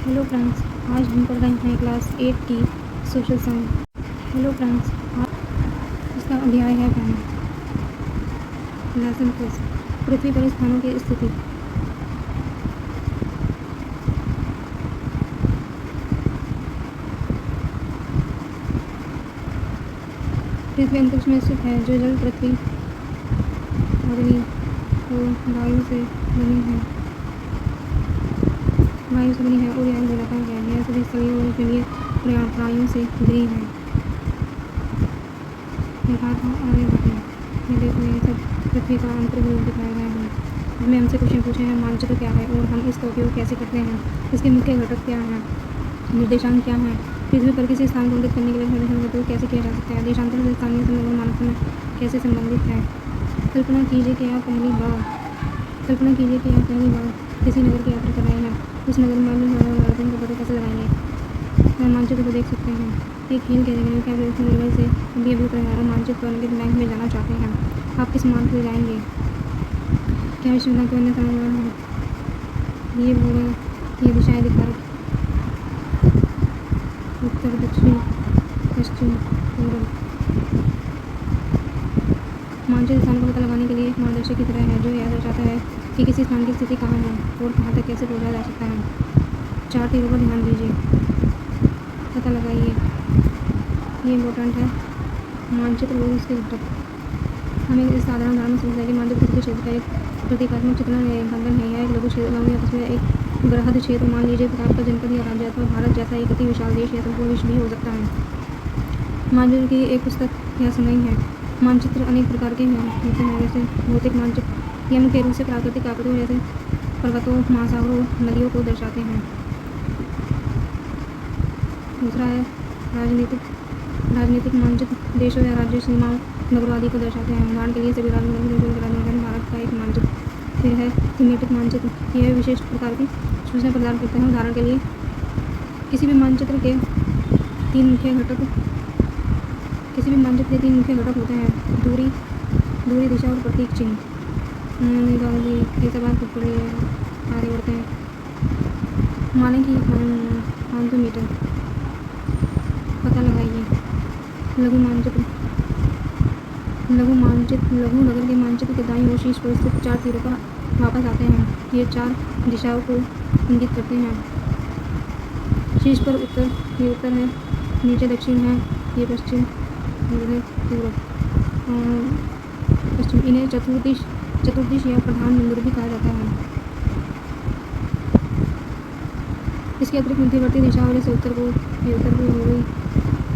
Hello friends, आज हम पढ़ रहे हैं क्लास 8 की सोशल साइंस। हेलो फ्रेंड्स, आज इसका अध्याय है पहला, लेसन फर्स्ट, पृथ्वी पर स्थानों की स्थिति। पृथ्वी अंतरिक्ष में स्थित है, जो जल, पृथ्वी, अग्नि और वायु से बनी है। और यह गोलाकार है। यह सभी स्थलीय और जलीय प्राणियों से घिरी है। ये देखो, ये सब पृथ्वी का अंतर्गोल दिखाया गया है। इसमें हमसे क्वेश्चन पूछे हैं, मानचित्र क्या है और हम इसका उपयोग कैसे करते हैं, इसके मुख्य घटक क्या हैं, निर्देशांक क्या हैं, पृथ्वी पर किसी स्थान को अंकित करने के लिए निर्देशांक का उपयोग कैसे किया जा सकता है, देशांतर से स्थानीय समय और मानक समय कैसे संबंधित है। कल्पना कीजिए कि आप पहली बार किसी नगर की यात्रा कर रहे हैं। उस नगर में का पता कैसे लगाएंगे। मानचित्र को देख सकते हैं। एक खेल खेलेंगे कि आप नगर से अभी और मानचित्र पर अंकित बैंक में जाना चाहते हैं। आप किस मार्ग से जाएंगे, क्या विश्वविद्यालय को अन्य समय है। ये बोले, ये दिशाएं दिखा रखी, उत्तर, दक्षिण, पश्चिम, पूर्व। मानचित्र स्थान का पता लगाने के लिए एक मार्गदर्शक की तरह है, जो यह दर्शाता है कि किसी स्थान की स्थिति कहाँ है और कहाँ तक कैसे पहुँचा जा सकता है। 4 तीरों पर ध्यान दीजिए, पता लगाइए। ये इम्पोर्टेंट है। मानचित्र और उसके घटक। हमें इस साधारण उदाहरण में समझना है कि मानचित्र किसी क्षेत्र का एक प्रतीकात्मक चित्रण रेखांकन है। यह एक लघु क्षेत्र या तस्वीर, एक बृहद क्षेत्र, मान लीजिए आपका जनपद या राज्य अथवा भारत जैसा एक अति विशाल देश या संपूर्ण विश्व भी हो सकता है। मानचित्र की एक पुस्तक या समूह है। मानचित्र अनेक प्रकार के होते हैं, जैसे भौतिक मानचित्र। यह मुख्य रूप से प्राकृतिक आकृतियों जैसे पर्वतों, महासागरों, नदियों को दर्शाते हैं। दूसरा है राजनीतिक मानचित्र। देशों या राज्य सीमाओं, नगरों आदि को दर्शाते हैं। उदाहरण के लिए सभी भारत का एक मानचित्र। फिर है थीमेटिक मानचित्र। यह विशेष प्रकार की सूचना प्रदान करते हैं। उदाहरण के लिए किसी भी मानचित्र के 3 मुख्य घटक होते हैं, दूरी, दिशा और प्रतीक चिन्ह। ये सब आप पढ़े, आगे बढ़ते हैं। माने कि 500 मीटर, पता लगाइए। लघु नगर के मानचित्र के दाईं ओर शीर्ष पर स्थित 4 तीरों पर वापस आते हैं। ये 4 दिशाओं को इंगित करते हैं। शीर्ष पर उत्तर, ये उत्तर है। नीचे दक्षिण है, ये पश्चिम, ये पूर्व, पश्चिम। इन्हें चतुर्दिश या प्रधान बिंदु भी कहा जाता है। इसके अतिरिक्त मध्यवर्ती दिशाओं जैसे उत्तर पूर्व, ये उत्तर पूर्व हो गई,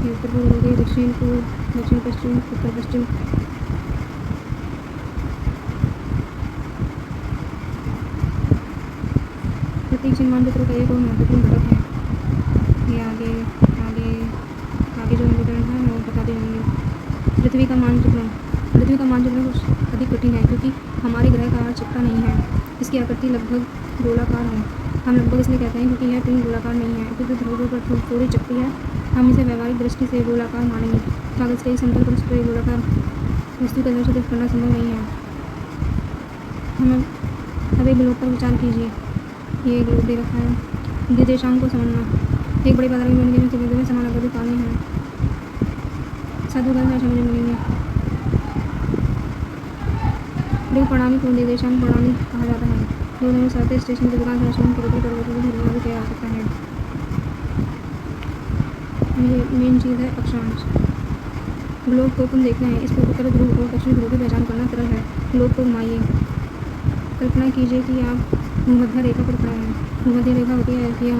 ये उत्तर पूर्व हो गई, दक्षिण पूर्व, दक्षिण पश्चिम, उत्तर पश्चिम। प्रतीक चिन्ह मानचित्र का एक और महत्वपूर्ण घटक है। ये आगे जो इम्पोर्टेंट है वो बताते जाएंगे। पृथ्वी का मानचित्रण कुछ अधिक कठिन है, क्योंकि हमारे ग्रह का आकार चपटा नहीं है। इसकी आकृति लगभग गोलाकार है। हम लगभग इसलिए कहते हैं क्योंकि यह पूर्ण गोलाकार नहीं है, क्योंकि ध्रुवों पर थोड़ी चपटी है। हम इसे व्यवहारिक दृष्टि से गोलाकार मानेंगे। कागज के एक समतल पृष्ठ पर गोलाकार वस्तु का दर्शित करना संभव नहीं है। हम अब एक ग्लोब पर विचार कीजिए। ये ग्लोब दे रखा है। निर्देशांक को समझना। एक बड़े बाजार में बनने से में समान आकृति पाने हैं। साधुगण समझ मिलेंगे। ग्लोब प्रणाली को निर्देशांक प्रणाली कहा जाता है। 2007 स्टेशन की दुकान पर किया जा सकता है। ये मेन चीज़ है अक्षांश। ग्लोब को तुम देखना है, इस पर उत्तर ध्रुव और दक्षिण ध्रुव की पहचान करना सरल है। ग्लोब को घुमाइए। कल्पना कीजिए कि आप भूमध्य रेखा पर खड़े हैं। भूमध्य रेखा होती है, ये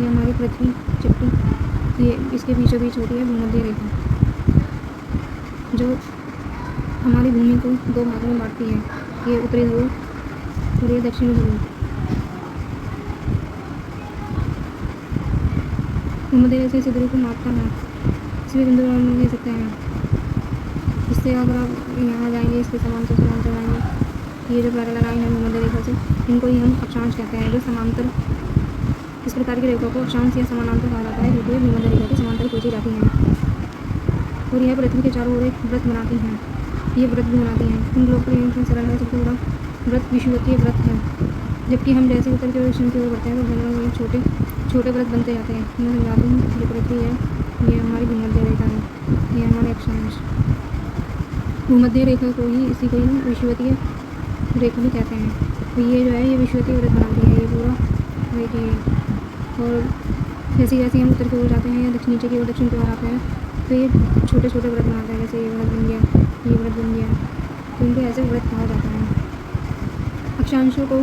हमारी पृथ्वी चपटी, ये इसके बीचों बीच होती है भूमध्य रेखा, जो हमारी भूमि को 2 भागों में बांटती है। ये उत्तरी ध्रुव और ये दक्षिणी ध्रुव। भूमध्य रेखा से ध्रुव को मापता है। किसी भी बिंदु पर ले सकते हैं। इससे अगर आप यहाँ जाएंगे, इसके समांतर जाएंगे, ये जो पैरेलल लाइन है भूमध्य रेखा से, इनको ही हम अक्षांश कहते हैं। जो समांतर, इस प्रकार की रेखा को अक्षांश या समानांतर कहा जाता है, क्योंकि भूमध्य रेखा के समांतर खींची जाती हैं और यह पृथ्वी के चारों ओर एक वृत्त बनाती हैं। ये व्रत भी बनाती हैं। इन ग्लोब पर सरल है। सबसे बड़ा व्रत विषुवतीय व्रत है। जबकि हम जैसे उत्तर की ओर दक्षिण की ओर बढ़ते हैं तो जंगल में छोटे छोटे व्रत बनते जाते हैं। मैं समझाता हूँ, ये पृथ्वी है, ये हमारी भूमध्य रेखा है, ये हमारे अक्षांश। भूमध्य रेखा को ही इसी को ही विषुवतीय रेखा भी कहते हैं। तो ये जो है ये विषुवतीय व्रत बनाती है, ये पूरा देखिए। और जैसे जैसे हम उत्तर की ओर जाते हैं या दक्षिण नीचे की ओर दक्षिण की ओर आते हैं तो ये छोटे छोटे व्रत बनाते हैं। जैसे ये व्रत बन गया, ये व्रत बन गया, तो इनको ऐसे व्रत कहा जाता है। अक्षांशों को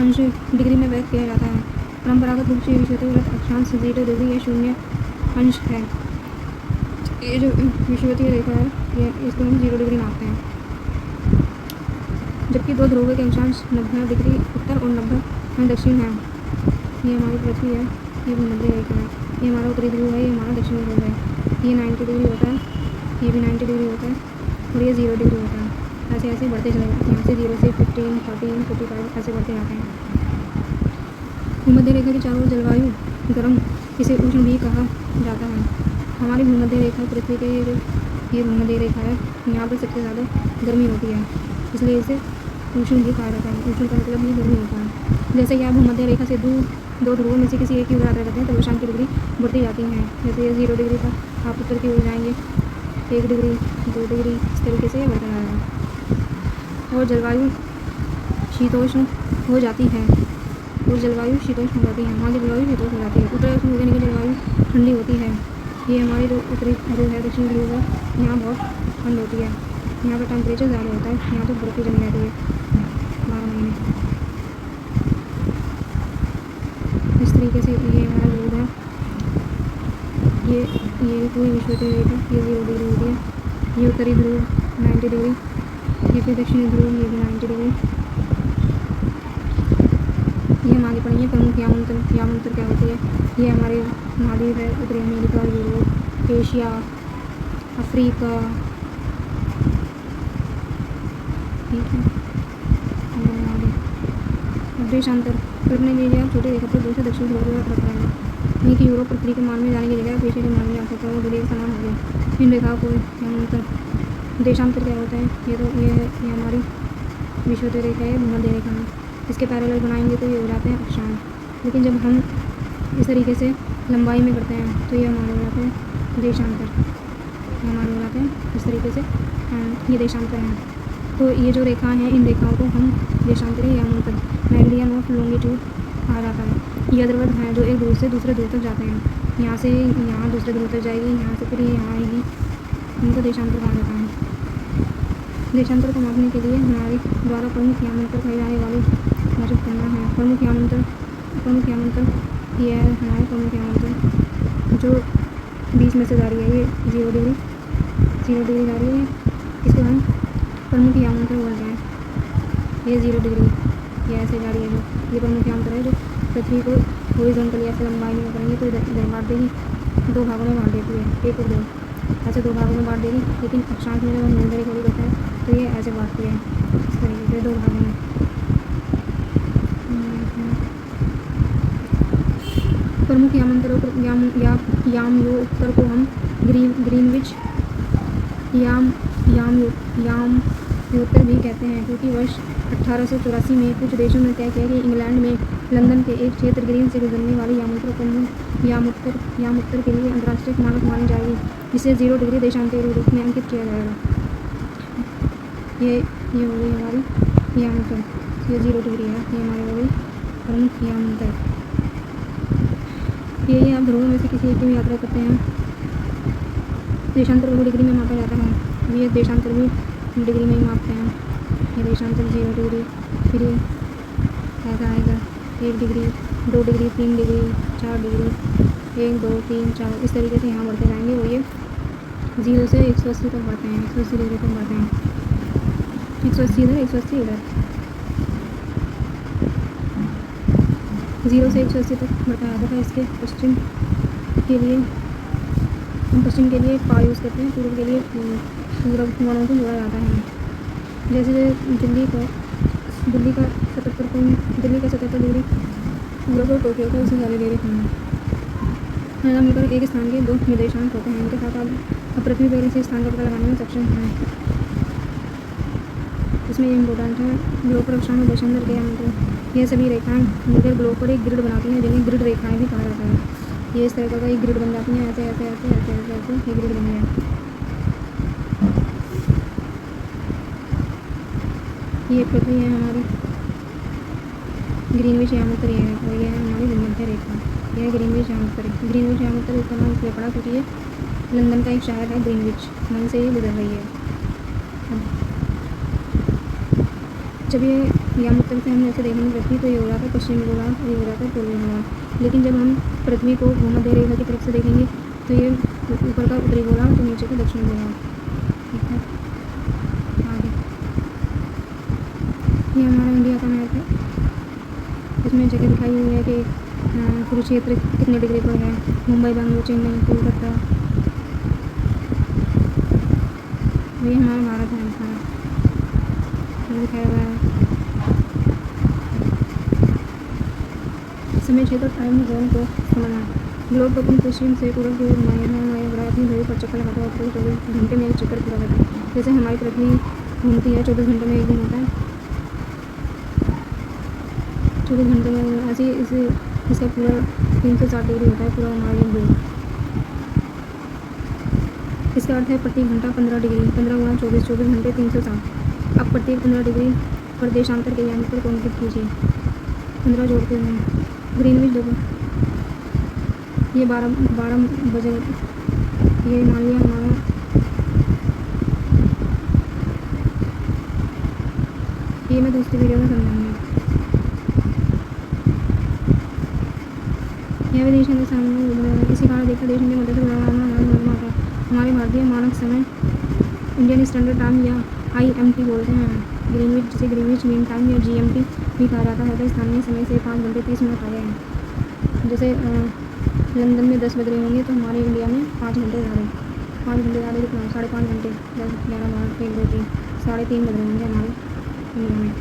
अंश डिग्री में व्यक्त किया जाता है। परंपरागत रूप से विषुवतीय व्रत अक्षांश 0 डिग्री या 0 अंश है। ये जो विषुवतीय रेखा है ये इसको हम 0 डिग्री मानते हैं। जबकि दो ध्रुवों के अक्षांश 90 डिग्री उत्तर और 90 दक्षिण है। ये हमारी पृथ्वी है, ये भूमध्य रेखा है, ये हमारा उत्तरी ध्रुव है, ये हमारा दक्षिणी ध्रुव है। ये 90 डिग्री होता है, ये भी 90 डिग्री होता है और ये 0 डिग्री होता है। ऐसे ऐसे बढ़ते चले जाते हैं, यहाँ से 0 से 15, 14, 45 ऐसे बढ़ते जाते हैं। भूमध्य रेखा की चारों ओर जलवायु गर्म, इसे उष्ण भी कहा जाता है। हमारी भूमध्य रेखा पृथ्वी के ये भूमध्य रेखा है, यहाँ पर सबसे ज़्यादा गर्मी होती है, इसलिए इसे उष्ण भी कहा जाता है। उष्ण का मतलब ये गर्मी होता है। जैसे कि आप भूमध्य रेखा से दो ध्रुवों में से किसी एक की ओर यात्रा करते हैं तो वर्षांत की डिग्री बढ़ती जाती हैं। जैसे ये 0 डिग्री था, आप उत्तर की ओर जाएंगे 1 डिग्री, 2 डिग्री, इस तरीके से बढ़ता जाएगा। और जलवायु शीतोष्ण हो जाती है, और जलवायु शीतोष्ण हो जाती है, हमारी जलवायु शीतोष्ण हो जाती है। उत्तरायण हो जाने की जलवायु ठंडी होती है। ये हमारी जो उत्तरी ध्रुव है, दक्षिण ध्रुव है, यहाँ बहुत ठंड होती है, यहाँ पर टेम्परेचर ज़्यादा होता है, यहाँ तो बर्फ़ ही जमी रहती है 12 महीने। इस तरीके से ये हमारा ध्रुव है। ये पूरी विषुवतीय रेखा ये 0 डिग्री होती है। ये उत्तरी ध्रुव 90 डिग्री, ये फिर दक्षिणी ध्रुव ये भी 90 डिग्री। ये हम आगे पढ़ेंगे प्रमुख यामांतर। यामांतर क्या होती है? ये हमारे महाद्वीप है, उत्तरी अमेरिका, यूरोप, एशिया, अफ्रीका, ठीक है। देशांतर करने के लिए आप छोटी रेखा पर दूसरे दक्षिण ध्रुव को रख रहे हैं। नहीं कि यूरोप पृथ्वी के मान में जाने की जगह आप एशिया के मान में जा सकते हो, वो एक समान हो गया। इन रेखाओं को यामांतर। देशांतर क्या होता है? ये हमारी विषुवतीय रेखा है, भूमध्य रेखा है, इसके पैरेलल बनाएंगे तो ये हो जाते हैं अक्षांश। लेकिन जब हम इस तरीके से लंबाई में करते हैं तो ये हमारे हो जाते हैं देशांतर, ये हमारे हो जाते हैं इस तरीके से, ये देशांतर हैं। तो ये जो रेखा हैं, इन रेखाओं को हम देशांतर या यामांतर, मेरिडियन ऑफ लॉन्गिट्यूड कहा जाता है। ये अग्रवर्त हैं जो एक ध्रुव से दूसरे ध्रुव तक जाते हैं। यहाँ से यहाँ दूसरे ध्रुव तक जाएगी, यहाँ से फिर ये यहाँ आएगी, इनको देशांतर कहा जाता है। देशांतर को मापने के लिए हमारे द्वारा प्रमुख यामांतर कहे जाने वाले मौजूद करना है। प्रमुख यामांतर ये है हमारे प्रमुख यामांतर जो बीच में से जा रही है, ये 0 डिग्री जा रही है, इसको हम प्रमुख यामांतर बोलते हैं। ये 0 डिग्री ये ऐसे जा रही है, जो ये प्रमुख यामांतर है जो पृथ्वी को हॉरिजॉन्टली ऐसे लंबाई में करेंगे तो इधर बांट देगी, 2 भागों में बांट देती है, 1 और 2 ऐसे 2 भागों में बांट देगी। लेकिन अक्षांश में जब हम भूमध्य रेखा करते हैं तो ये ऐसे बांटती है, इस तरीके से 2 भागों में। प्रमुख यामांतरों यामयोत्तर को हम ग्रीनविच यामयोत्तर भी कहते हैं, क्योंकि वर्ष 1884 में कुछ देशों ने तय किया कि इंग्लैंड में लंदन के एक क्षेत्र ग्रीन से गुजरने वाली यामोत्तर के लिए अंतर्राष्ट्रीय मानक मानी जाएगी, जिसे 0 डिग्री देशांतर के रूप में अंकित किया जाएगा। ये हो गई हमारी यामोत्तर, ये 0 डिग्री है, ये हमारी हो गई प्रमुख यामोत्तर। ये आप ध्रुवों में से किसी एक की यात्रा करते हैं, देशांतर को डिग्री में मापा जाता है। ये देशांतर भी डिग्री में ही मापते हैं। ये देशांतर 0 डिग्री, फिर ये ऐसा आएगा 1 डिग्री, 2 डिग्री, 3 डिग्री, 4 डिग्री, 1, 2, 3, 4 इस तरीके से यहाँ बढ़ते जाएंगे। वो ये 0 से 180 तक बढ़ते हैं, 180 डिग्री तक बढ़ते हैं, 180 इधर, 180 इधर, 0 से 180 तक बढ़ता जाता है। इसके पश्चिम के लिए हम पश्चिम के लिए पा यूज़ करते हैं, पूर्व के लिए पूरब वनों को जोड़ा जाता है। जैसे दिल्ली का 77 डिग्री पूरब और टोक्यो का उससे ज़्यादा डिग्री कम है। मिलकर एक स्थान के 2 निर्देशांक होते हैं, इनके साथ आप पृथ्वी पर किसी स्थान का पता लगाने में सक्षम हैं। इसमें ये इम्पोर्टेंट है, ध्रुव पर अक्षांश और देशांतर के यामांतर यह सभी रेखाएं मिलकर ग्लोब पर एक ग्रिड बनाती हैं, जिन्हें ग्रिड रेखाएं भी कहा जाता है। ये इस तरह का एक ग्रिड बन जाती हैं, ऐसे ऐसे ऐसे ऐसे ऐसे ऐसे ये ग्रिड बन गया। ये पृथ्वी है हमारी, ग्रीनविच यामोत्तर ये है, और ये है हमारी भूमध्य रेखा, यह है ग्रीनविच यामोत्तर। ग्रीनविच यामोत्तर इसका नाम इसलिए पड़ा क्योंकि ये लंदन का एक शहर है ग्रीनविच, वहीं से ये गुजर रही है। जब ये यामोत्तर से हम ऐसे देखेंगे पृथ्वी, तो ये हो जाता है पश्चिमी गोलार्ध और ये हो जाता है पूर्वी गोलार्ध। लेकिन जब हम पृथ्वी को भूमध्य रेखा की तरफ से देखेंगे तो ये ऊपर का उत्तरी गोलार्ध और नीचे का दक्षिणी गोलार्ध। ठीक है, आगे ये हमारा इंडिया का मैप है। इसमें जगह दिखाई हुई है कि कुरुक्षेत्र कितने डिग्री पर है, मुंबई, बेंगलुरु, चेन्नई, कोलकाता। ये हमारा भारत है, सारा दिखाया हुआ है। समय क्षेत्र टाइम जोन को समझना। ग्लोब को पश्चिम से पूर्व की ओर घुमाया है। हमारे ग्रह अपनी धुरी पर चक्कर लगाता है और 24 घंटे में एक चक्कर पूरा करता है। जैसे हमारी पृथ्वी घूमती है 24 घंटे में एक दिन होता है, 24 घंटे में ऐसे ही इसका पूरा 360 डिग्री होता है पूरा हमारे ग्लोब। इसका अर्थ है प्रति घंटा 15 डिग्री, 15 गुणा 24, 24 घंटे 360। अब प्रत्येक 15 डिग्री पर देशांतर के यानी पर को अंकित कीजिए, 15 जोड़ते हैं। ग्रीनविच देखो, ये 12 बजे, ये मान लिया हमारा ये मैं दूसरी वीडियो में समझाऊंगी। यह विदेश के सामने इसी कारण देखा देश में मदद हमारे भारतीय मानक समय इंडियन स्टैंडर्ड टाइम या IMT बोलते हैं। ग्रीनविच, जिसे ग्रीनविच मीन टाइम या GMT भी कहा जाता है, स्थानीय समय से 5 घंटे 30 मिनट आगे हैं। जैसे लंदन में 10 बज रहे होंगे तो हमारे इंडिया में 5 घंटे ज़्यादा, 5 घंटे ज़्यादा कितना, 5.5 घंटे, 10, 11, 12, 1, 2, 3, 3.5 बज रहे होंगे हमारे इंडिया में।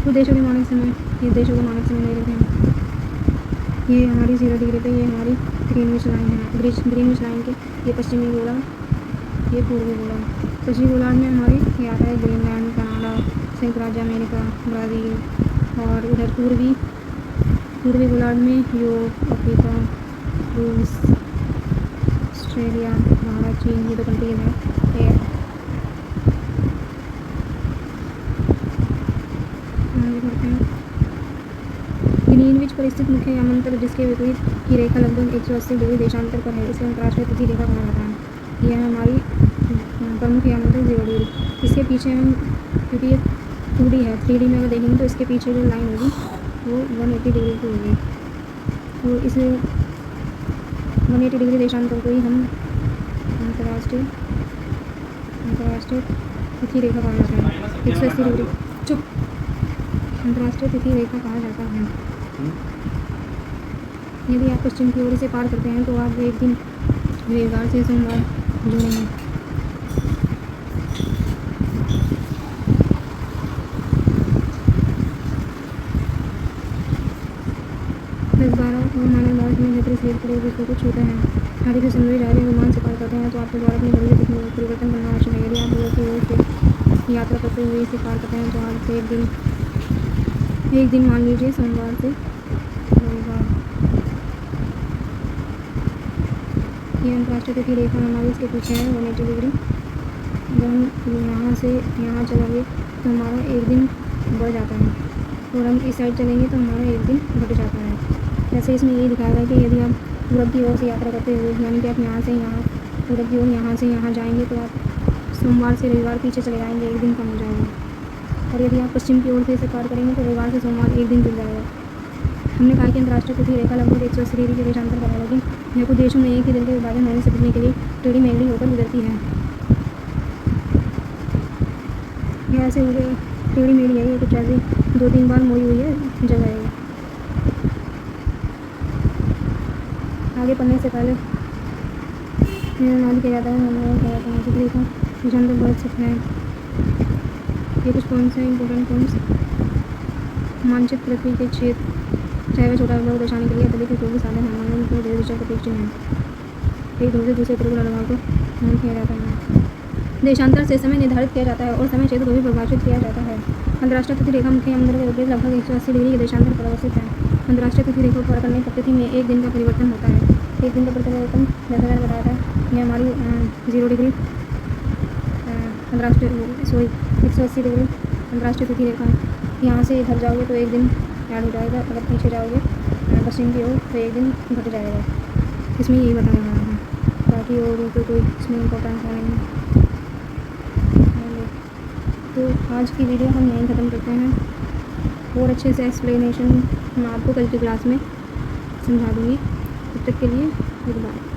तो देशों के मानक समय, ये देशों के मानक समय नहीं रखे हैं। ये हमारी 0 डिग्री पे ये हमारी ग्रीनविच लाइन है। ग्रीनविच लाइन के ये पश्चिमी गोलार्ध, ये पूर्वी गोलार्ध। पश्चिमी गोलार्ध में हमारे ये आता है ग्रीनलैंड, कनाडा, संयुक्त राज्य अमेरिका, ब्राज़ील, और उधर पूर्वी गोलार्ध में यूरोप, अफ्रीका, रूस, ऑस्ट्रेलिया, भारत, चीन, ये 2 कंट्रीज हैं। ये ग्रीनविच पर स्थित मुख्य यामांतर, जिसके विपरीत की रेखा लगभग 180 डिग्री देशांतर पर है, इसे अंतर्राष्ट्रीय तिथि रेखा कहा जाता है। यह है हमारी प्रमुख यामांतर 0 डिग्री। इसके पीछे हम, क्योंकि ये 2D है, 3D में अगर देखेंगे तो इसके पीछे जो लाइन होगी वो 180 डिग्री की होगी। तो इस 180 डिग्री देशांतर को ही हम अंतर्राष्ट्रीय तिथि रेखा कहा जाता है। 180 डिग्री चुप अंतर्राष्ट्रीय तिथि रेखा कहा जाता है। यदि आप पश्चिम की ओर से पार करते हैं तो आप एक दिन रविवार से सोमवार जुड़ेंगे। 10-12 और मानव भारत में नेत्र से विश्व को छूते हैं। आदि के समुद्री जहाज विमान से पार करते हैं तो आपके द्वारा अपनी बड़ी तिथि में परिवर्तन करना आवश्यक है। यदि आप दूर की ओर से यात्रा करते हुए इसे पार करते हैं तो आज से एक दिन मान लीजिए सोमवार से रविवार। ये अंतर्राष्ट्रीय तिथि रेखा हमारी इसके पीछे है 180 डिग्री। जब हम यहाँ से यहाँ चलेंगे तो हमारा एक दिन बढ़ जाता है, और हम इस साइड चलेंगे तो हमारा एक दिन घट जाता है। जैसे इसमें यही दिखाया गया कि यदि आप पूरब की ओर से यात्रा करते हुए, यानी कि आप यहाँ से यहाँ पूरब की ओर यहाँ से यहाँ जाएंगे तो आप सोमवार से रविवार पीछे चले जाएंगे, एक दिन कम हो जाएगा। और यदि आप पश्चिम की ओर से इसे पार करेंगे तो रविवार से सोमवार एक दिन जुड़ जाएगा। हमने कहा कि अंतर्राष्ट्रीय तिथि रेखा लगभग 180 डिग्री के देशांतर पर है, लेकिन यह कुछ देशों में एक ही दिन के विभाजन होने से बचने के लिए टेढ़ी मेढ़ी होकर गुजरती है। यह ऐसे हो गए टेढ़ी मेढ़ी है, ये कुछ ऐसे 2-3 बार मुड़ी हुई है जगह है। आगे पढ़ने से पहले किया जाता है तिथि रेखा देशांतर बहुत सकता है। ये कुछ पॉइंट्स हैं, इंपॉर्टेंट पॉइंट्स। मानचित्र पृथ्वी के क्षेत्र चाहे वह छोटा बड़ा दर्शाने के लिए अत्यधिक उपयोगी साधन है। मानव को दिशा प्रतीक चिन्ह है। एक दूर से दूसरे ध्रुव को मान किया जाता है। देशांतर से समय निर्धारित किया जाता है और समय क्षेत्र को भी परिभाषित किया जाता है। अंतर्राष्ट्रीय तिथि रेखा मुख्य अंदर के विपरीत लगभग 180 डिग्री के देशांतर पर अवस्थित है। अंतर्राष्ट्रीय तिथि रेखा पार करने पर तिथि में एक दिन का परिवर्तन होता है। एक दिन का परिवर्तन जैसा मैंने बताया था, ये हमारी 0 डिग्री अंतर्राष्ट्रीय 180 डिग्री अंतर्राष्ट्रीय तिथि रेखा है। यहाँ से इधर जाओगे तो एक दिन ऐड हो जाएगा, अगर पीछे जाओगे पश्चिम की ओर तो एक दिन घट जाएगा। इसमें यही बताया गया है, बाकी और तो कोई इसमें इम्पोर्टेंस है नहीं। तो आज की वीडियो हम यहीं ख़त्म करते हैं और अच्छे से एक्सप्लेनेशन मैं आपको कल की क्लास में समझा दूँगी। तब तक के लिए गुड बाय।